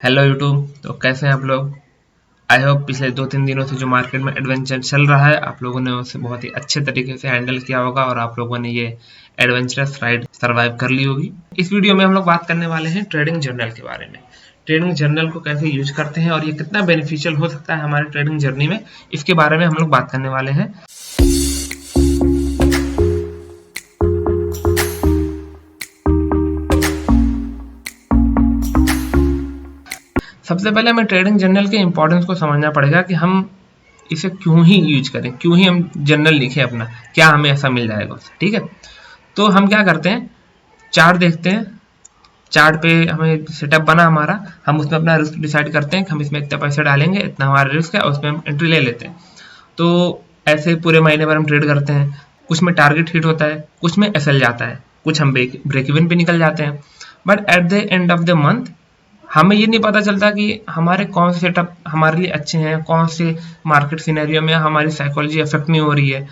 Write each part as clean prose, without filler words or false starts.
Hello YouTube. तो कैसे हैं आप लोग। आई होप पिछले 2-3 दिनों से जो मार्केट में एडवेंचर चल रहा है आप लोगों ने उसे बहुत ही अच्छे तरीके से हैंडल किया होगा और आप लोगों ने ये एडवेंचरस राइड सरवाइव कर ली होगी। इस वीडियो में हम लोग बात करने वाले हैं ट्रेडिंग जर्नल के बारे में। ट्रेडिंग जर्नल को कैसे यूज करते हैं और ये कितना बेनिफिशियल हो सकता है हमारे ट्रेडिंग जर्नी में, इसके बारे में हम लोग बात करने वाले हैं। सबसे पहले हमें ट्रेडिंग जर्नल के इंपॉर्टेंस को समझना पड़ेगा कि हम इसे क्यों ही यूज करें, क्यों ही हम जर्नल लिखें अपना, क्या हमें ऐसा मिल जाएगा उससे। ठीक है, तो हम क्या करते हैं, चार्ट देखते हैं। चार्ट पे हमें सेटअप बना हमारा, हम उसमें अपना रिस्क डिसाइड करते हैं कि हम इसमें इतना पैसा डालेंगे, इतना हमारा रिस्क है और उसमें हम एंट्री ले लेते हैं। तो ऐसे पूरे महीने भर हम ट्रेड करते हैं। कुछ में टारगेट हिट होता है, कुछ में एसएल जाता है, कुछ हम ब्रेक इवन पे निकल जाते हैं। But at the end of the month हमें ये नहीं पता चलता कि हमारे कौन से सेटअप हमारे लिए अच्छे हैं, कौन से मार्केट सिनेरियो में हमारी साइकोलॉजी अफेक्ट नहीं हो रही है,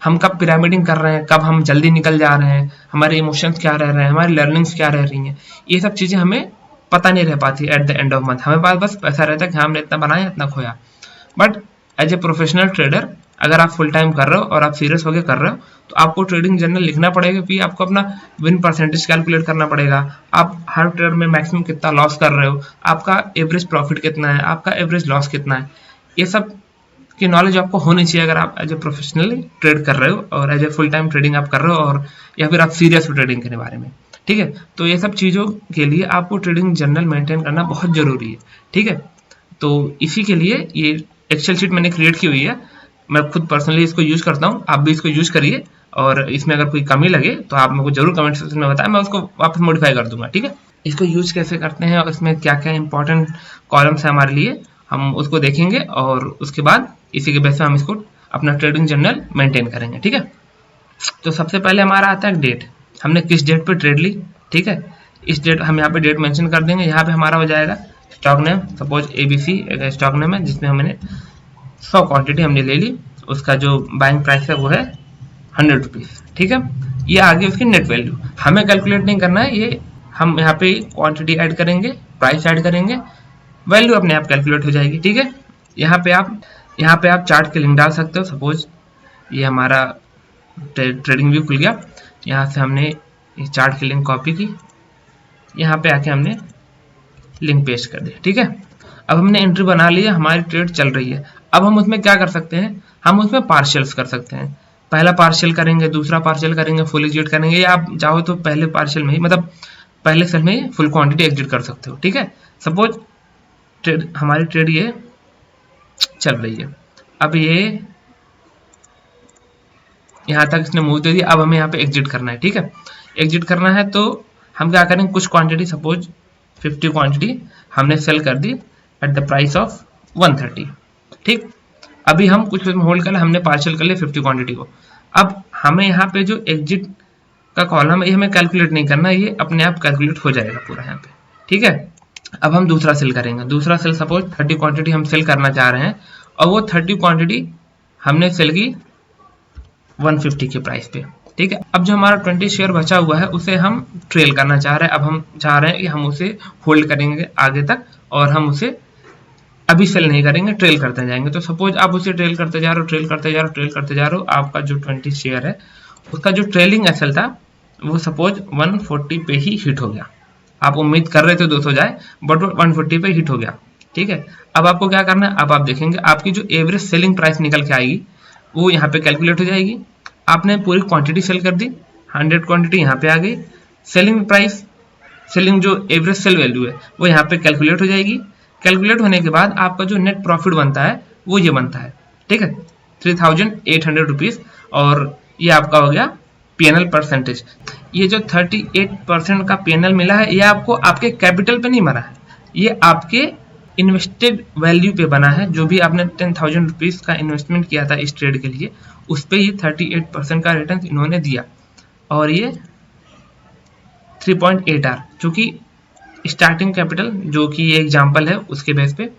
हम कब पिरामिडिंग कर रहे हैं, कब हम जल्दी निकल जा रहे हैं, हमारे इमोशंस क्या रह रहे हैं, हमारी लर्निंग्स क्या रह रही हैं। ये सब चीज़ें हमें पता नहीं रह पाती at the end of month. हमें पास बस पैसा रहता है कि हमने इतना बनाया इतना खोया। But as a professional trader अगर आप फुल टाइम कर रहे हो और आप सीरियस होकर कर रहे हो तो आपको ट्रेडिंग जर्नल लिखना पड़ेगा, क्योंकि आपको अपना विन परसेंटेज कैलकुलेट करना पड़ेगा। आप हर ट्रेड में मैक्सिमम कितना लॉस कर रहे हो, आपका एवरेज प्रॉफिट कितना है, आपका एवरेज लॉस कितना है, ये सब की नॉलेज आपको होनी चाहिए अगर आप एज ए प्रोफेशनली ट्रेड कर रहे हो और as a full time trading आप कर रहे हो, और या फिर आप सीरियस हो ट्रेडिंग के बारे में। ठीक है, तो ये सब चीज़ों के लिए आपको ट्रेडिंग जर्नल मेंटेन करना बहुत ज़रूरी है। ठीक है, तो इसी के लिए ये एक्सेल शीट मैंने क्रिएट की हुई है। मैं खुद पर्सनली इसको यूज़ करता हूँ, आप भी इसको यूज़ करिए और इसमें अगर कोई कमी लगे तो आप मेरे को जरूर कमेंट सेक्शन में बताएं, मैं उसको वापस मॉडिफाई कर दूंगा। ठीक है, इसको यूज़ कैसे करते हैं और इसमें क्या क्या इंपॉर्टेंट कॉलम्स है हमारे लिए, हम उसको देखेंगे और उसके बाद इसी के बेस पे हम इसको अपना ट्रेडिंग जर्नल मेंटेन करेंगे। ठीक है, तो सबसे पहले हमारा आता है डेट, हमने किस डेट पे ट्रेड ली। ठीक है, इस डेट हम यहाँ पे डेट मेंशन कर देंगे। यहाँ पे हमारा हो जाएगा स्टॉक नेम, सपोज ABC एक स्टॉक नेम है जिसमें हमने 100 क्वांटिटी हमने ले ली, उसका जो बाइंग प्राइस है वो है 100 रुपीज़। ठीक है, ये आगे उसकी नेट वैल्यू हमें कैलकुलेट नहीं करना है, ये हम यहाँ पे क्वांटिटी ऐड करेंगे, प्राइस ऐड करेंगे, वैल्यू अपने आप कैलकुलेट हो जाएगी। ठीक है, यहाँ पे आप चार्ट के लिंक डाल सकते हो। सपोज ये हमारा ट्रेडिंग व्यू खुल गया, यहाँ से हमने इस चार्ट की लिंक कॉपी की, यहाँ पे आके हमने लिंक पेस्ट कर दिया। ठीक है, अब हमने एंट्री बना ली है, हमारी ट्रेड चल रही है। अब हम उसमें क्या कर सकते हैं, हम उसमें पार्शियल्स कर सकते हैं। पहला पार्शियल करेंगे, दूसरा पार्शियल करेंगे, फुल एग्जिट करेंगे, या आप चाहो तो पहले पार्शियल में ही, मतलब पहले सेल में ही फुल क्वांटिटी एग्जिट कर सकते हो। ठीक है, सपोज हमारी ट्रेड ये चल रही है, अब ये यहाँ तक इसने मूव दे दिया, अब हमें यहाँ पे एग्जिट करना है। ठीक है, एग्जिट करना है तो हम क्या करेंगे, कुछ क्वांटिटी सपोज 50 क्वांटिटी हमने सेल कर दी एट द प्राइस ऑफ 130। ठीक, अभी हम कुछ होल्ड कर, हमने पार्शियल कर लिया 50 क्वांटिटी को। अब हमें यहाँ पे जो एग्जिट का कॉलम है ये हमें कैलकुलेट नहीं करना, ये अपने आप कैलकुलेट हो जाएगा पूरा यहाँ पे। ठीक है, अब हम दूसरा सेल करेंगे। दूसरा सेल सपोज 30 क्वांटिटी हम सेल करना चाह रहे हैं और वो 30 क्वांटिटी हमने सेल की 150 के प्राइस पे। ठीक है, अब जो हमारा 20 शेयर बचा हुआ है उसे हम ट्रेल करना चाह रहे हैं। अब हम चाह रहे हैं कि हम उसे होल्ड करेंगे आगे तक और हम उसे अभी सेल नहीं करेंगे, ट्रेल करते जाएंगे। तो सपोज आप उसे ट्रेल करते जा रहे हो, ट्रेल करते जा रहे हो, आपका जो 20 शेयर है उसका जो ट्रेलिंग एसएल था वो सपोज 140 पे ही हिट हो गया। आप उम्मीद कर रहे थे 200 जाए, बट वो 140 पे हिट हो गया। ठीक है, अब आपको क्या करना है, अब आप देखेंगे आपकी जो एवरेज सेलिंग प्राइस निकल के आएगी वो यहाँ पे कैलकुलेट हो जाएगी। आपने पूरी क्वांटिटी सेल कर दी, 100 क्वांटिटी यहाँ पे आ गई, सेलिंग प्राइस, सेलिंग जो एवरेज सेल वैल्यू है वो यहाँ पे कैलकुलेट हो जाएगी। कैलकुलेट होने के बाद आपका जो नेट प्रॉफिट बनता है वो ये बनता है। ठीक है, 3800 रुपीज़, और ये आपका हो गया पीएनएल परसेंटेज। ये जो 38% का पीएनएल मिला है ये आपको आपके कैपिटल पे नहीं मरा है, ये आपके इन्वेस्टेड वैल्यू पे बना है। जो भी आपने 10,000 रुपीज़ का इन्वेस्टमेंट किया था इस ट्रेड के लिए, उस पर ये 38% का रिटर्न इन्होंने दिया। और ये 3.8R चूँकि स्टार्टिंग कैपिटल, जो कि ये एग्जाम्पल है उसके बेस पे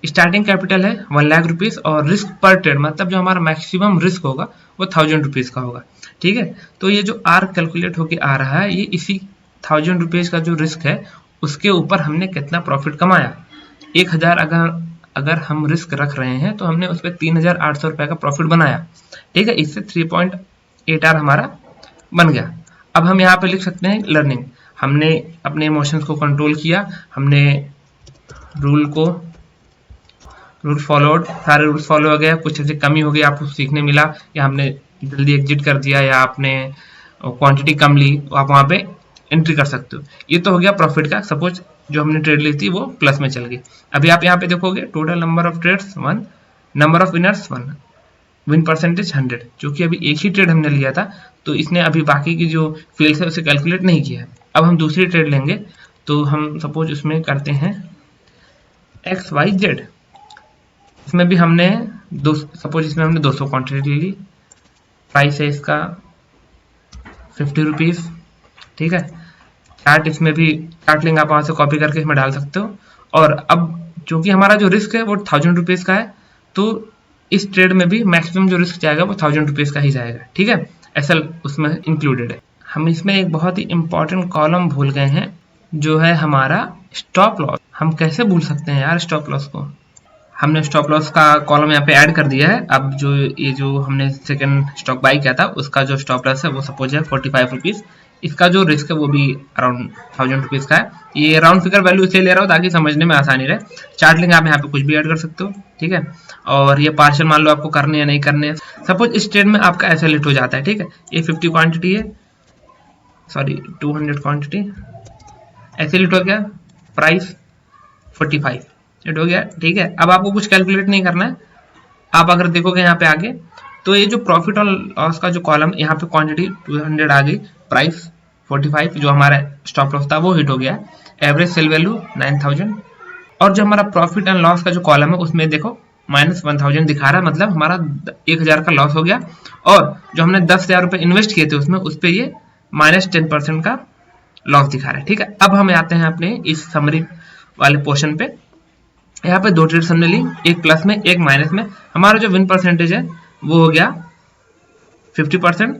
स्टार्टिंग कैपिटल है 1 लाख रुपीज़, और रिस्क पर ट्रेड मतलब जो हमारा मैक्सिमम रिस्क होगा वो 1000 रुपीज़ का होगा। ठीक है, तो ये जो आर कैलकुलेट होके आ रहा है ये इसी 1000 रुपीज़ का जो रिस्क है उसके ऊपर हमने कितना प्रॉफिट कमाया। 1000 अगर हम रिस्क रख रहे हैं तो हमने उस पर 3800 रुपये का प्रॉफिट बनाया, ठीक है। इससे 3.8R हमारा बन गया। अब हम यहाँ पे लिख सकते हैं लर्निंग, हमने अपने इमोशंस को कंट्रोल किया, हमने रूल फॉलोड, सारे रूल्स फॉलो हो गया, कुछ ऐसी कमी हो गई आपको सीखने मिला, या हमने जल्दी एग्जिट कर दिया, या आपने क्वांटिटी कम ली, आप वहाँ पे एंट्री कर सकते हो। ये तो हो गया प्रॉफिट का। सपोज जो हमने ट्रेड ली थी वो प्लस में चल गई। अभी आप यहाँ पे देखोगे total number of trades 1, number of winners 1, win percentage 100, जो कि अभी एक ही ट्रेड हमने लिया था, तो इसने अभी बाकी की जो फेल्स है उसे कैलकुलेट नहीं किया है। अब हम दूसरी ट्रेड लेंगे, तो हम सपोज उसमें करते हैं XYZ। इसमें भी हमने सपोज इसमें हमने 200 क्वांटिटी ली, प्राइस है इसका 50 रुपीज़, ठीक है। चार्ट इसमें भी चार्ट लिंक आप वहाँ से कॉपी करके इसमें डाल सकते हो। और अब चूंकि हमारा जो रिस्क है वो 1000 रुपीज़ का है, तो इस ट्रेड में भी मैक्सिमम जो रिस्क जाएगा वो 1000 रुपीज़ का ही जाएगा, ठीक है। एसएल उसमें इंक्लूडेड है। हम इसमें एक बहुत ही इंपॉर्टेंट कॉलम भूल गए हैं, जो है हमारा स्टॉप लॉस। हम कैसे भूल सकते हैं यार स्टॉप लॉस को। हमने स्टॉप लॉस का कॉलम यहाँ पे ऐड कर दिया है। अब जो ये जो हमने सेकंड स्टॉक बाई किया था उसका जो स्टॉप लॉस है वो सपोज है 45 रुपीज़। इसका जो रिस्क है वो भी अराउंड 1000 रुपीज़ का है। ये राउंड फिगर वैल्यू इसलिए ले रहा हूँ ताकि समझने में आसानी रहे। चार्ट लिंक आप यहाँ पे कुछ भी ऐड कर सकते हो, ठीक है। और ये पार्शियल मान लो आपको करने या नहीं करने। सपोज इस ट्रेड में आपका ऐसा लिट हो जाता है, ठीक है। ये 50 क्वांटिटी है, सॉरी 200 क्वांटिटी, ऐसे लिट हो गया, प्राइस 45 हो गया, ठीक है। अब आपको कुछ कैलकुलेट नहीं करना है। आप अगर देखोगे यहाँ पे आगे, तो ये जो प्रॉफिट और लॉस का जो कॉलम, यहाँ पे क्वांटिटी 200 आ गई, प्राइस 45, जो हमारा स्टॉप लॉस था वो हिट हो गया, एवरेज सेल वैल्यू 9000, और जो हमारा प्रॉफिट एंड लॉस का जो कॉलम है उसमें देखो -1000 दिखा रहा है, मतलब हमारा 1000 का लॉस हो गया। और जो हमने 10,000 रुपये इन्वेस्ट किए थे उसमें, उस पर ये -10% का लॉस दिखा रहा है, ठीक है। अब हम आते हैं अपने इस समरी वाले पोर्शन पे। यहाँ पे 2 ट्रेड्स हमने ली, एक प्लस में एक माइनस में। हमारा जो विन परसेंटेज है वो हो गया 50%,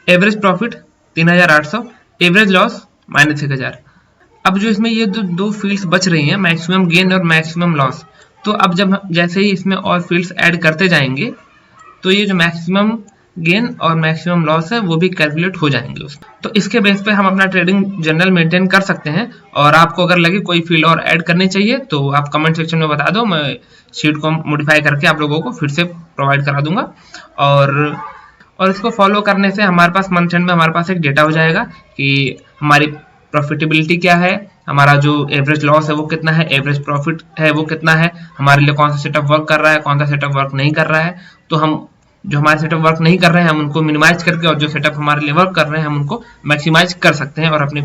एवरेज प्रॉफिट 3800, एवरेज लॉस -1000। अब जो इसमें ये दो फील्ड्स बच रही हैं, मैक्सिमम गेन और मैक्सिमम लॉस, तो अब जब जैसे ही इसमें और फील्ड्स ऐड करते जाएंगे तो ये जो मैक्सिमम गेन और मैक्सिमम लॉस है वो भी कैलकुलेट हो जाएंगे उसमें। तो इसके बेस पे हम अपना ट्रेडिंग जर्नल मेंटेन कर सकते हैं। और आपको अगर लगे कोई फील्ड और ऐड करनी चाहिए तो आप कमेंट सेक्शन में बता दो, मैं शीट को मॉडिफाई करके आप लोगों को फिर से प्रोवाइड करा दूंगा। और इसको फॉलो करने से हमारे पास मंथ एंड में हमारे पास एक डेटा हो जाएगा कि हमारी प्रॉफिटेबिलिटी क्या है, हमारा जो एवरेज लॉस है वो कितना है, एवरेज प्रॉफिट है वो कितना है, हमारे लिए कौन सा सेटअप वर्क कर रहा है, कौन सा सेटअप वर्क नहीं कर रहा है। तो हम जो हमारे सेटअप वर्क नहीं कर रहे हैं हम उनको मिनिमाइज करके, और जो सेटअप हमारे लिए वर्क कर रहे हैं हम उनको मैक्सिमाइज कर सकते हैं, और अपनी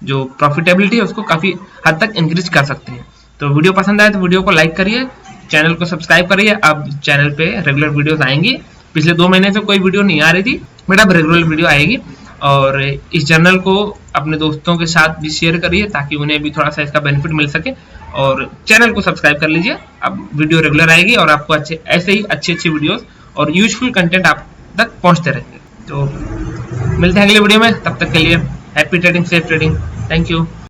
जो प्रॉफिटेबिलिटी है उसको काफ़ी हद तक इंक्रीज कर सकते हैं। तो वीडियो पसंद आए तो वीडियो को लाइक करिए, चैनल को सब्सक्राइब करिए। अब चैनल पे रेगुलर वीडियोस आएंगी। पिछले 2 महीने से कोई वीडियो नहीं आ रही थी, बट अब रेगुलर वीडियो आएगी। और इस जर्नल को अपने दोस्तों के साथ भी शेयर करिए ताकि उन्हें भी थोड़ा सा इसका बेनिफिट मिल सके। और चैनल को सब्सक्राइब कर लीजिए, अब वीडियो रेगुलर आएगी और आपको ऐसे ही अच्छी वीडियोस और यूजफुल कंटेंट आप तक पहुंचते रहेंगे। तो मिलते हैं अगले वीडियो में, तब तक के लिए happy trading, safe trading, thank you.